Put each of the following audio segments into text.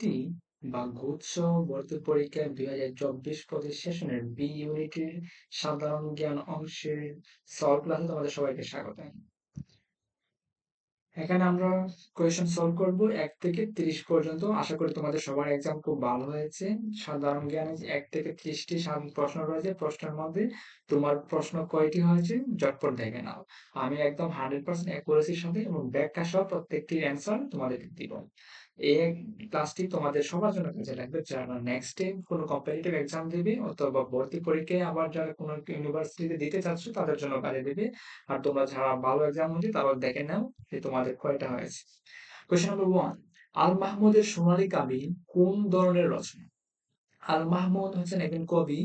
ভর্তি বা গুচ্ছ ভর্তি পরীক্ষার 2024-25 সেশনের বি ইউনিটের সাধারণ জ্ঞান অংশের সলভ ক্লাসে তোমাদের সবাইকে স্বাগত। এখানে আমরা কোয়েশ্চেন সলভ করব 1 থেকে 30 পর্যন্ত। আশা করি তোমাদের সবার এক্সাম খুব ভালো হয়েছে। সাধারণ জ্ঞানে 1 থেকে 30টি প্রশ্ন রয়েছে। প্রশ্নের মধ্যে তোমার প্রশ্ন কয়টি হয়েছে ঝটপট দেখে নাও। আমি একদম 100% অ্যাকুরেসির সাথে এবং ব্যাখ্যা সহ প্রত্যেকটির অ্যান্সার তোমাদেরকে দিব। এই ক্লাসটি তোমাদের সবার জন্য কাজে লাগবে যারা নেক্সট টাইম কোনো কম্পিটিটিভ এক্সাম দিবে অথবা ভর্তি পরীক্ষায় আবার যারা কোনো ইউনিভার্সিটিতে দিতে চাচ্ছ তাদের জন্য কাজে দিবে। আর তোমরা যারা ভালো এক্সাম হচ্ছে তারাও দেখে নাও যে তোমাদের কয়টা হয়েছে। কোয়েশ্চেন নাম্বার 1, আল মাহমুদের সোনালী কাবিন কোন ধরনের রচনা? আল মাহমুদ হচ্ছেন একজন কবি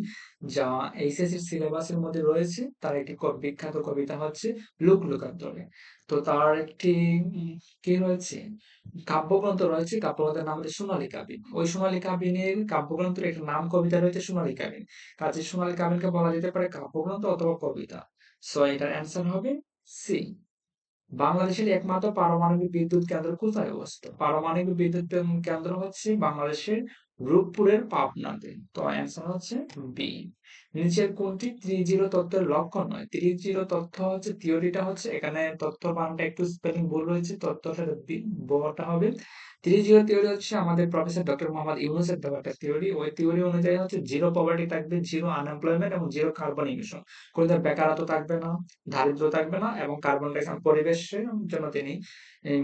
যা এইচএসসি সিলেবাসের মধ্যে রয়েছে। তার একটি বিখ্যাত কবিতা হচ্ছে লুক লুকান্তরে। তো তার একটি কি রয়েছে কাব্যগ্রন্থ রয়েছে। কাব্যগ্রন্থের নাম হচ্ছে সোনালী কাবিন। ওই সোনালী কাবিনের কাব্যগ্রন্থের একটা নাম কবিতা রয়েছে সোনালী কাবিন। কাজে সোনালী কাবিনকে বলা যেতে পারে কাব্যগ্রন্থ অথবা কবিতা। সো এটার অ্যান্সার হবে সি। বাংলাদেশের একমাত্র পারমাণবিক বিদ্যুৎ কেন্দ্র কোথায় অবস্থিত? পারমাণবিক বিদ্যুৎ কেন্দ্র হচ্ছে বাংলাদেশের রূপপুরের পাবনাতে। তো অ্যান্সার হচ্ছে বি। নিচের কোনটি 3-0 তত্ত্বের লক্ষণ নয়? 3-0 তথ্য হচ্ছে থিওরিটা হচ্ছে এখানে তথ্য বানানটা একটু স্পেলিং ভুল রয়েছে। তথ্যটা বড়টা হবে 3-0 থিওরি হচ্ছে আমাদের প্রফেসর ডক্টর মোহাম্মদ ইউনূসের দেওয়া একটা থিওরি। ওই থিওরি অনুযায়ী হচ্ছে জিরো পভার্টি থাকবে, জিরো আনএমপ্লয়মেন্ট এবং জিরো কার্বন ইমিশন। কোনো বেকারত্ব থাকবে না, দারিদ্র থাকবে না এবং কার্বন ডাই পরিবেশের জন্য তিনি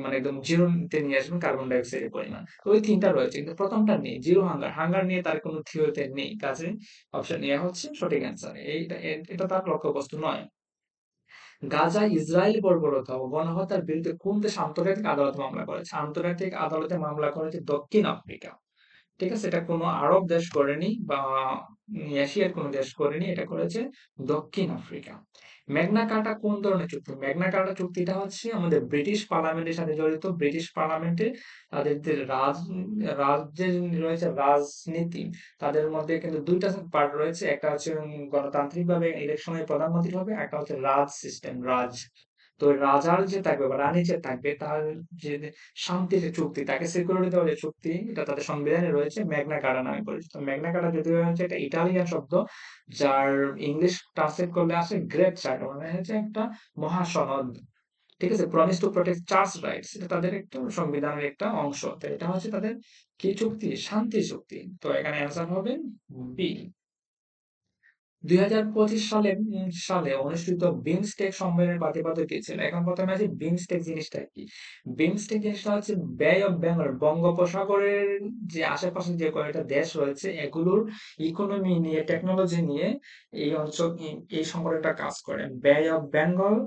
মানে একদম জিরোতে নিয়ে আসবেন কার্বন ডাই অক্সাইডের পরিমাণ। তো ওই তিনটা রয়েছে কিন্তু প্রথমটা নেই, জিরো হাঙ্গার। হাঙ্গার নিয়ে তার কোনো থিওরিতে নেই। কাজে অপশন এ হচ্ছে সঠিক অ্যান্সার। এটা তার লক্ষ্যবস্তু নয়। গাজায় ইসরায়েল বর্বরতা ও গণহত্যার বিরুদ্ধে কোন দেশ আন্তর্জাতিক আদালতে মামলা করেছে? আন্তর্জাতিক আদালতে মামলা করেছে দক্ষিণ আফ্রিকা। ঠিক আছে, এটা কোনো আরব দেশ করেনি বা এশিয়ার কোনো দেশ করেনি, এটা করেছে দক্ষিণ আফ্রিকা। ম্যাগনা কার্টা কোন ধরনের চুক্তি? ম্যাগনা কার্টা চুক্তিটা হচ্ছে আমাদের ব্রিটিশ পার্লামেন্টের সাথে জড়িত। ব্রিটিশ পার্লামেন্টে তাদের যে রাজ্যের রয়েছে রাজনীতি, তাদের মধ্যে কিন্তু দুইটা পার্ট রয়েছে। একটা হচ্ছে গণতান্ত্রিক ভাবে ইলেকশনে প্রধানমন্ত্রী হবে, একটা হচ্ছে রাজ সিস্টেম, রাজ। তো রাজার যে থাকবে বা রানী যে থাকবে তার যে শান্তির যে চুক্তি, তাকে সিকিউরিটি দেওয়ার যে চুক্তি, এটা তাদের সংবিধানে রয়েছে, ম্যাগনা কার্টা নামে পরিচিত। ম্যাগনা কার্টা যদিও হচ্ছে একটা ইটালিয়ান শব্দ, যার ইংলিশ ট্রান্সলেট করলে আসে গ্রেট চার্টার, মানে হচ্ছে একটা মহাসনদ। ঠিক আছে, promise to protect church rights, এটা তাদের একটা সংবিধানের একটা অংশ। তো এটা হচ্ছে তাদের কি চুক্তি? শান্তি চুক্তি। তো এখানে অ্যান্সার হবে বি। 2025 সালে অনুষ্ঠিত বিমস্টেক সম্মেলনের প্রতিপাদক কে ছিল? এখন প্রথমে আছে বিমস্টেক জিনিসটা কি। বিমস্টেক জিনিসটা হচ্ছে বে অফ বেঙ্গল, বঙ্গোপসাগরের যে আশেপাশে যে কয়েকটা দেশ রয়েছে এগুলোর ইকোনমি নিয়ে, টেকনোলজি নিয়ে এই অঞ্চল এই সংগঠনটা কাজ করে। বে অফ বেঙ্গল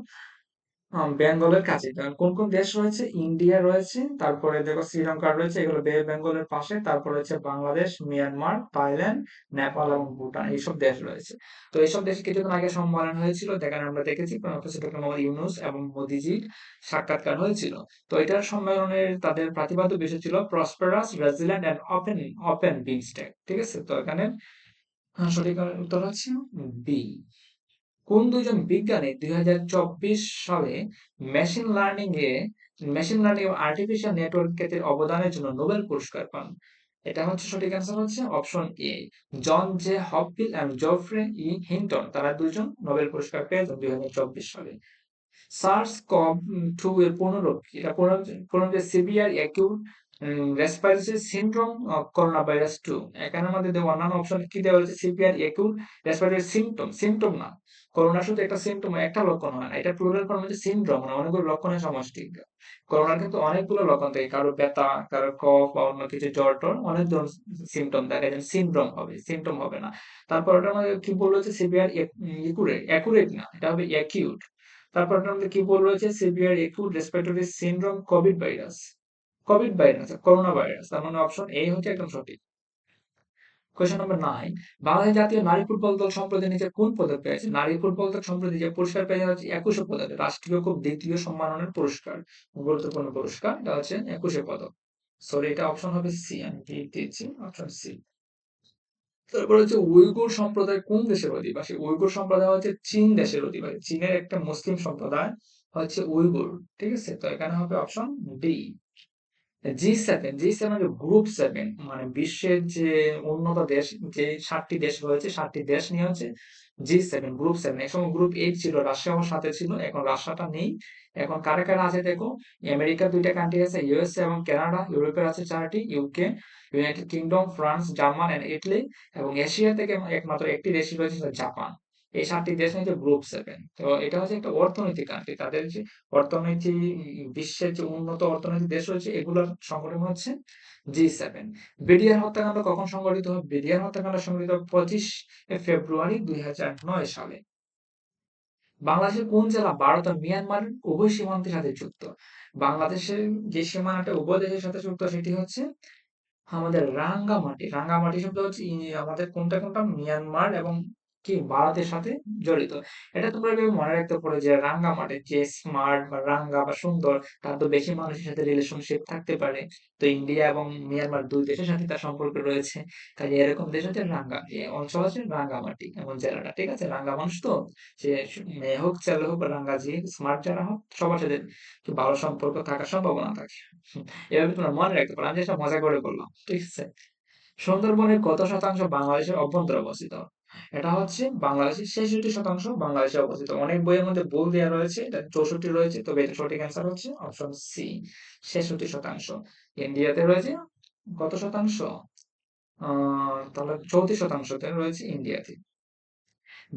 বেঙ্গলের কাছে কোন কোন দেশ রয়েছে? ইন্ডিয়া রয়েছে, তারপরে দেখো শ্রীলঙ্কা রয়েছে, এগুলো বে বেঙ্গলের পাশে। তারপরে হচ্ছে বাংলাদেশ, মিয়ানমার, থাইল্যান্ড, নেপাল এবং ভুটান, এইসব দেশ রয়েছে। তো এইসব দেশে কিছুদিন আগে সম্মেলন হয়েছিল, যেখানে আমরা দেখেছি প্রফেসর ডক্টর মোহাম্মদ ইউনূস এবং মোদিজির সাক্ষাৎকার হয়েছিল। তো এটার সম্মেলনের তাদের প্রতিপাদ্য বিষয় ছিল prosperous, resilient and open open BIMSTEC. ঠিক আছে, তো এখানে সঠিক উত্তর হচ্ছে বি। কোন দুইজন বিজ্ঞানী 2024 সালে মেশিন লার্নিং এবং আর্টিফিশিয়াল নেটওয়ার্ক এর অবদানের জন্য নোবেল পুরস্কার পান? এটা হচ্ছে সঠিক অ্যান্সার হচ্ছে অপশন এ, জন জে হপকিল এবং জফ্রে ই হিন্টন। তারা দুইজন নোবেল পুরস্কার পেয়েছেন 2024 সালে। সার্স কভ 2 এর পুনরূপ কি? এটা পুনরূপ severe acute respiratory syndrome of corona virus 2। এখানের মধ্যে অন্যান্য অপশন কি দেওয়া হয়েছে? Severe acute respiratory symptom, symptom না। করোনা শুধু একটা সিম্পটম, একটা লক্ষণ হয় না। এটা প্লুরাল ফর্ম হচ্ছে সিনড্রোম, মানে অনেকগুলো লক্ষণের সমষ্টি। করোনার কিন্তু অনেকগুলো লক্ষণ থাকে, কারো ব্যথা, কারো কফ বা অন্য কিছু জ্বর টর, অনেক ধরনের সিম্পটম দেখা যায়। সিনড্রোম হবে, সিম্পটম হবে না। তারপর ওটার মধ্যে কি বলা হচ্ছে? সিভিয়ার অ্যাকুরেট না, এটা হবে অ্যাকিউট। তারপর এটার মধ্যে কি বলা রয়েছে? Severe acute respiratory syndrome Covid virus, corona virus. তার মানে অপশন এ হচ্ছে একদম সঠিক। কোয়েশ্চেন নাম্বার 9, বাংলাদেশ জাতীয় নারী ফুটবল দল সম্প্রতি নিচে কোন পদক পেয়েছে? নারী ফুটবল দল সম্প্রতি যে পুরস্কার পেয়েছে হচ্ছে 21 পদক, রাষ্ট্রীয় খুব দ্বিতীয় সম্মাননের পুরস্কার, গুরুত্বপূর্ণ পুরস্কার। এটা হচ্ছে 21 পদক। সরি, এটা অপশন হবে সি, আমি কি দিয়েছি অপশন সি। তারপর হচ্ছে উইগুর সম্প্রদায় কোন দেশের অধিবাসী? উইগুর সম্প্রদায় হচ্ছে চীন দেশের অধিবাসী। চীনের একটা মুসলিম সম্প্রদায় হচ্ছে উইগুর। ঠিক আছে, তো এখানে হবে option D. G seven group seven, মানে বিশ্বের যে উন্নত দেশ, যে 7টি দেশ রয়েছে, 7টি দেশ নিয়ে হচ্ছে জি7 গ্রুপ সেভেন। এক সময় গ্রুপ 8 ছিল, রাশিয়া আমার সাথে ছিল, এখন রাশিয়াটা নেই। এখন কারা কারা আছে দেখো, আমেরিকার 2টা কান্ট্রি আছে, ইউএসএ এবং কানাডা, ইউরোপের আছে 4টি, UK, United Kingdom, France, German and Italy, এবং এশিয়া থেকে একমাত্র একটি দেশই রয়েছে, সেটা জাপান। এই 7টি দেশ নিয়ে গ্রুপ সেভেন। তো এটা হচ্ছে একটা অর্থনৈতিক কান্ট্রি, তাদের যে অর্থনীতি, বিশ্বের যে উন্নত অর্থনৈতিক দেশ রয়েছে, এগুলোর সংগঠন হচ্ছে জি7। বিডিআর হত্যাকাণ্ড কখন সংঘটিত হয়? বিডিআর হত্যাকাণ্ড সংঘটিত হয় 25 ফেব্রুয়ারি 2009 সালে। বাংলাদেশের কোন জেলা ভারত আর মিয়ানমার উভয় সীমান্তের সাথে যুক্ত? বাংলাদেশের যে সীমানাটা উভয় দেশের সাথে যুক্ত, সেটি হচ্ছে আমাদের রাঙ্গামাটি। রাঙ্গামাটি শব্দ হচ্ছে আমাদের কোনটা কোনটা, মিয়ানমার এবং কি ভারতের সাথে জড়িত। এটা তোমরা এভাবে মনে রাখতে পারো যে রাঙ্গামাটি যে স্মার্ট বা রাঙ্গা বা সুন্দর, তার তো বেশি মানুষের সাথে রিলেশনশিপ থাকতে পারে। তো ইন্ডিয়া এবং মিয়ানমার দুই দেশের সাথে তার সম্পর্ক রয়েছে। কাজে এরকম দেশ হচ্ছে রাঙ্গা, এই অঞ্চল আছে রাঙ্গামাটি এমন জেলাটা, ঠিক আছে? রাঙ্গা মানুষ তো, সে মেয়ে হোক ছেলে হোক বা রাঙ্গা যে স্মার্ট যারা হোক, সবার সাথে একটু ভালো সম্পর্ক থাকার সম্ভাবনা থাকে। এভাবে তোমরা মনে রাখতে পারো, আমি যেটা মজা করে বললাম, ঠিক আছে? সুন্দরবনের কত শতাংশ বাংলাদেশের অভ্যন্তরে অবস্থিত? এটা হচ্ছে বাংলাদেশের 66% বাংলাদেশে অবস্থিত। অনেক বইয়ের মধ্যে ভুল দেওয়া রয়েছে, এটা 64 রয়েছে, তবে এটা সঠিক অ্যান্সার হচ্ছে অপশন সি, 66%। ইন্ডিয়াতে রয়েছে কত শতাংশ? তাহলে 34% রয়েছে ইন্ডিয়াতে।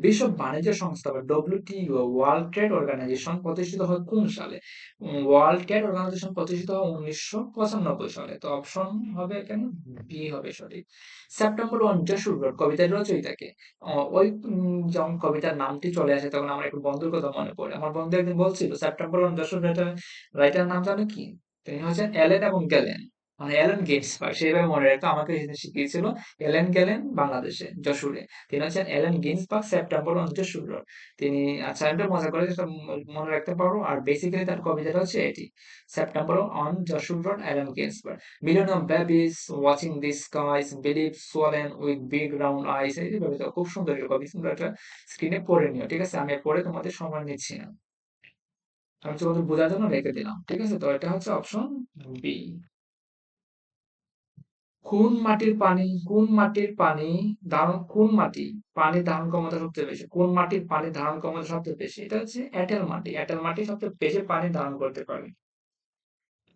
বিশ্ব বাণিজ্য সংস্থা বা ডব্লিউটিও, ওয়ার্ল্ড ট্রেড অর্গানাইজেশন প্রতিষ্ঠিত হয় কোন সালে? ওয়ার্ল্ড ট্রেড অর্গানাইজেশন প্রতিষ্ঠিত হয় 1995 সালে। তো অপশন হবে এখানে বি হবে সঠিক। সেপ্টেম্বর 1 যশোর রোড কবিতার রচয়িতাকে? ওই যখন কবিতার নামটি চলে আসে, তখন আমার একটু বন্ধুর কথা মনে পড়ে। আমার বন্ধু একদিন বলছিল সেপ্টেম্বর 1 যশোর রোডের রাইটার নাম জানো কি? তিনি হচ্ছেন এলেন এবং গ্যালেন, মানে অ্যালেন গিন্সবার্গ। সেইভাবে মনে রাখতো, আমাকে শিখিয়েছিল। এলেন গ্যালেন বাংলাদেশে যশোরে, তিনি হচ্ছেন এলেন গিন্সবার্গ, সেপ্টেম্বর 1916। তিনি, আচ্ছা এটা মজা করে যেটা মনে রাখতে পারো। আর বেসিক্যালি তার কবিতাটা হচ্ছে এটি, September on Jessore road, Allen Ginsberg. Million of babies watching the skies bellies swollen with big round eyes, এই যে কবিতা, খুব সুন্দর একটা কবি, তোমরা একটা স্ক্রিনে পড়ে নিও, ঠিক আছে? আমি পড়ে তোমাদের সময় নিচ্ছি না, আমি তোমাদের বোঝার জন্য রেখে দিলাম, ঠিক আছে? তো এটা হচ্ছে অপশন বি। কোন মাটির পানি ধারণ, কোন মাটি পানি ধারণ ক্ষমতা সবচেয়ে বেশি? কোন মাটির পানি ধারণ ক্ষমতা সবচেয়ে বেশি? এটা হচ্ছে এঁটেল মাটি। এঁটেল মাটি সবচেয়ে বেশি পানি ধারণ করতে পারে।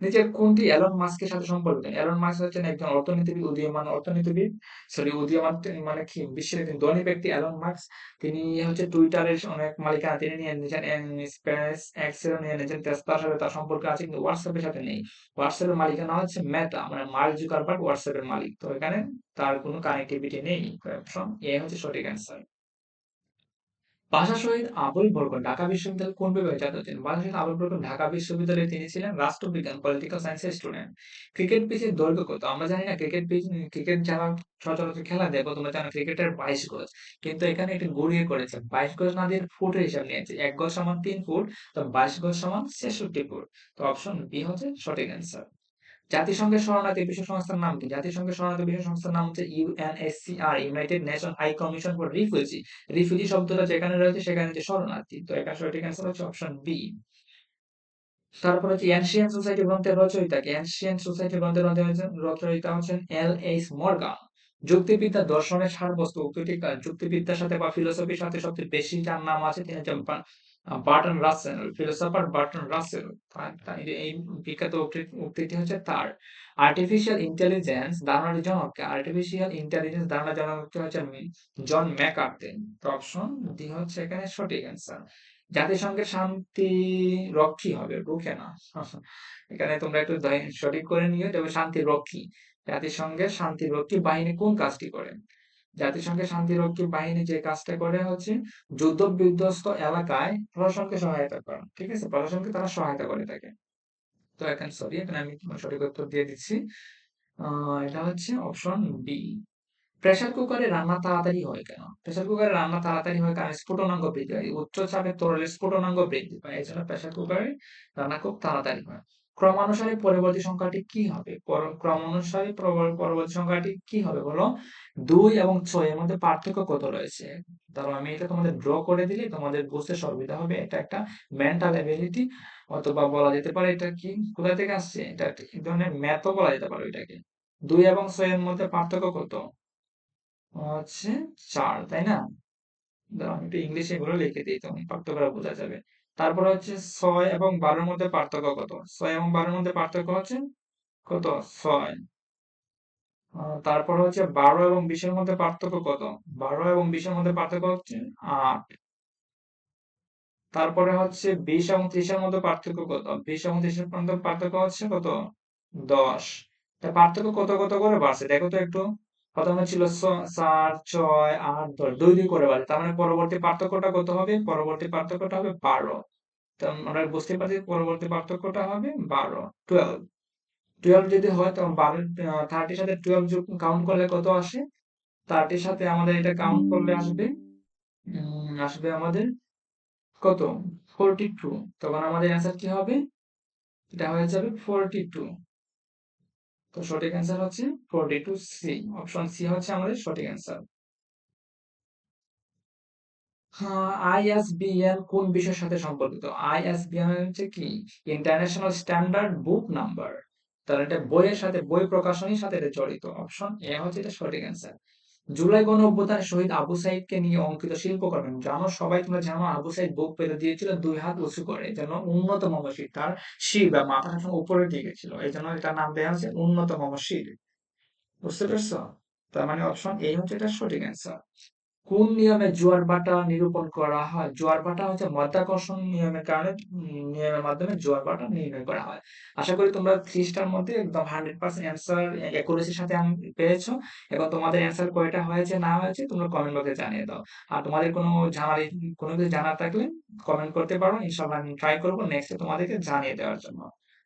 নিচের কোনটি এলন মাস্কের সাথে সম্পর্কিত? এলন মাস্ক হচ্ছেন একজন অর্থনীতিবিদ, উদীয়মান অর্থনীতিবিদ, সরি উদীয়মান মানে কি বিশ্বের একজন ধনী ব্যক্তি এলন মাস্ক। তিনি হচ্ছে টুইটারের অনেক মালিকানা তিনি নিয়ে নিয়েছেন, স্পেস এক্স এর নিয়ে নিয়েছেন, টেসলার সাথে তার সম্পর্ক আছে, কিন্তু হোয়াটসঅ্যাপের সাথে নেই। হোয়াটসঅ্যাপের মালিকানা হচ্ছে মেটা, মানে মার্ক জুকারবার্গ হোয়াটসঅ্যাপের মালিক। তো এখানে তার কোনো কানেক্টিভিটি নেই। অপশন এ হচ্ছে সঠিক অ্যান্সার। ভাষা শহীদ আবুল বরকত ঢাকা বিশ্ববিদ্যালয়ের কোন বিভাগে ছাত্র ছিলেন? ভাষা শহীদ আবুল বরকত ঢাকা বিশ্ববিদ্যালয়ে তিনি ছিলেন রাষ্ট্রবিজ্ঞান, পলিটিক্যাল সায়েন্সের স্টুডেন্ট। ক্রিকেট পিচের দৈর্ঘ্য কত? আমরা জানি না ক্রিকেট পিচ, ক্রিকেট যারা সচরাচর খেলা দেখো, তোমরা জানো ক্রিকেটের 22 গজ, কিন্তু এখানে একটু গড়িয়ে করেছে, 22 গজ না দিয়ে ফুটের হিসাব নিয়েছে, 1 গজ সমান 3 ফুট, তো 22 গজ সমান 66 ফুট। তো অপশন বি হচ্ছে সঠিক অ্যান্সার। জাতিসংঘের শরণার্থী বিষয় সংস্থার নাম কি? জাতিসংঘের শরণার্থী বিষয় সংস্থার নাম হচ্ছে UNHCR, United Nation High Commission for refugee. Refugee শব্দটা যেখানে রয়েছে সেখানে হচ্ছে শরণার্থী। তো এখানে সঠিক অ্যান্সার হচ্ছে অপশন বি। তারপর হচ্ছে এনশিয়েন্ট সোসাইটি গ্রন্থের রচয়িতা কে? এনশিয়েন্ট সোসাইটি গ্রন্থের রচয়িতা হচ্ছেন L.H. মর্গান। যুক্তিবিদ্যা দর্শনের সারবস্তু উক্তিটি কার? যুক্তিবিদ্যার সাথে বা ফিলোসফির সাথে সবচেয়ে বেশি যার নাম আছে, তিনি হচ্ছেন Burton Rasel, philosopher Burton Rasel. এই বিখ্যাত উক্তিটি হচ্ছে তার। আর্টিফিশিয়াল ইন্টেলিজেন্স ধারণার জনক কে? আর্টিফিশিয়াল ইন্টেলিজেন্স ধারণার জনক হচ্ছে জন ম্যাকার্থে। তো অপশন ডি হচ্ছে এখানে সঠিক অ্যান্সার। জাতিসংঘের শান্তি রক্ষী হবে, রুখে না। এখানে তোমরা একটু সঠিক করে নিও, তবে শান্তি রক্ষী। জাতিসংঘের শান্তিরক্ষী বাহিনী কোন কাজটি করে? জাতিসংঘের শান্তিরক্ষী বাহিনী যে কাজটা করে হচ্ছে যুদ্ধ বিধ্বস্ত এলাকায় প্রশাসনকে সহায়তা করা, ঠিক আছে? প্রশাসনকে তারা সহায়তা করে থাকে। তো এখানে সরি, এখানে আমি তোমার সঠিক উত্তর দিয়ে দিচ্ছি। এটা হচ্ছে অপশন বি। প্রেসার কুকারে রান্না তাড়াতাড়ি হয় কেন? প্রেসার কুকারে রান্না তাড়াতাড়ি হয় কারণ স্ফুটনাঙ্গ বৃদ্ধি পায়, উচ্চ চাপে তরলের স্ফুটনাঙ্গ বৃদ্ধি পায়, এই জন্য প্রেসার কুকারে রান্না খুব তাড়াতাড়ি হয়। ক্রমানুসারে পরবর্তী সংখ্যাটি কি হবে? ক্রমানুসারে পরবর্তী সংখ্যাটি কি হবে বলো? 2 এবং 6 এর মধ্যে পার্থক্য কত রয়েছে? ধরো আমি এটা তোমাদের ড্র করে দিলে তোমাদের বুঝতে সুবিধা হবে। এটা একটা মেন্টাল এবিলিটি, অথবা বলা যেতে পারে এটা কি, কোথা থেকে আসছে, এটা এক ধরনের ম্যাথও বলা যেতে পারে এটাকে। 2 এবং 6 এর মধ্যে পার্থক্য কত? হচ্ছে 4, তাই না? দাঁড়াও আমি একটু ইংলিশে এগুলো লিখে দিই, তখন পার্থক্যটা বোঝা যাবে। তারপরে হচ্ছে 6 এবং 12 এর মধ্যে পার্থক্য কত? 6 এবং 12 এর মধ্যে পার্থক্য হচ্ছে কত? 6। তারপর হচ্ছে 12 এবং 20 এর মধ্যে পার্থক্য কত? 12 এবং 20 এর মধ্যে পার্থক্য হচ্ছে 8। তারপরে হচ্ছে 20 এবং 30 এর মধ্যে পার্থক্য কত? 20 এবং 30 এর মধ্যে পার্থক্য হচ্ছে কত? 10। তা পার্থক্য কত কত করে বাড়ছে দেখো তো একটু। প্রথমে ছিল 4, 6, 8, 10, 2 2 করে বাড়ছে। তার মানে পরবর্তী পার্থক্যটা কত হবে? পরবর্তী পার্থক্যটা হবে 12। তো আমরা বুঝতে পারছি পরবর্তী পার্থক্যটা হবে 12, 12। 12 যদি হয় তখন 12, 30 সাথে 12 যোগ কাউন্ট করলে কত আসে? 30 এর সাথে আমাদের এটা কাউন্ট করলে আসবে, আসবে আমাদের কত? 42। তখন আমাদের অ্যান্সার কি হবে? এটা হয়ে যাবে 42। তো সঠিক অ্যান্সার হচ্ছে 42 সি। অপশন সি হচ্ছে আমাদের সঠিক অ্যান্সার। হ্যাঁ, আইএসবিএন কোন বিষয়ের সাথে সম্পর্কিত? আইএসবিএন হচ্ছে কি? ইন্টারন্যাশনাল স্ট্যান্ডার্ড বুক নাম্বার। তাহলে এটা বইয়ের সাথে, বই প্রকাশনীর সাথে এটা জড়িত। অপশন এ হচ্ছে এটা সঠিক অ্যান্সার। জুলাই গণ অভ্যুত্থানে শহীদ আবু সাইদকে নিয়ে অঙ্কিত শিল্পকর্ম জানো, সবাই তোমরা জানো আবু সাইদ বুক পেতে দিয়েছিল 2 হাত উঁচু করে, যেন উন্নত মমশির, তার শির বা মাথা সবসময় উপরের দিকে ছিল, এই জন্য এটার নাম দেওয়া হচ্ছে উন্নত মমশির। বুঝতে পারছো? তার মানে অপশন এই হচ্ছে এটা সঠিক অ্যান্সার। কোন নিয়মে জোয়ার ভাটা নিরূপণ করা হয়? জোয়ার ভাটা হচ্ছে মাধ্যাকর্ষণ নিয়মের কারণে, নিয়মের মাধ্যমে জোয়ার ভাটা নির্ণয় করা হয়। আশা করি তোমরা 30টার মধ্যে একদম 100% অ্যান্সার অ্যাকুরেসির সাথে পেয়েছো। এখন তোমাদের অ্যান্সার কয়টা হয়েছে না হয়েছে তোমরা কমেন্ট বক্সে জানিয়ে দাও। আর তোমাদের কোনো কিছু জানার থাকলে কমেন্ট করতে পারো, ইনশাআল্লাহ আমি ট্রাই করবো নেক্সটে তোমাদেরকে জানিয়ে দেওয়ার জন্য।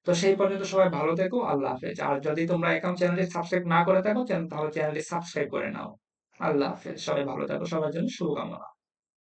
তো সেই পর্যন্ত সবাই ভালো থেকো, আল্লাহ হাফেজ। আর যদি তোমরা এখন চ্যানেলটি সাবস্ক্রাইব না করে থাকো তাহলে চ্যানেলটি সাবস্ক্রাইব করে নাও। আল্লাহ হাফেজ। সবাই ভালো থাকো, সবার জন্য শুভকামনা।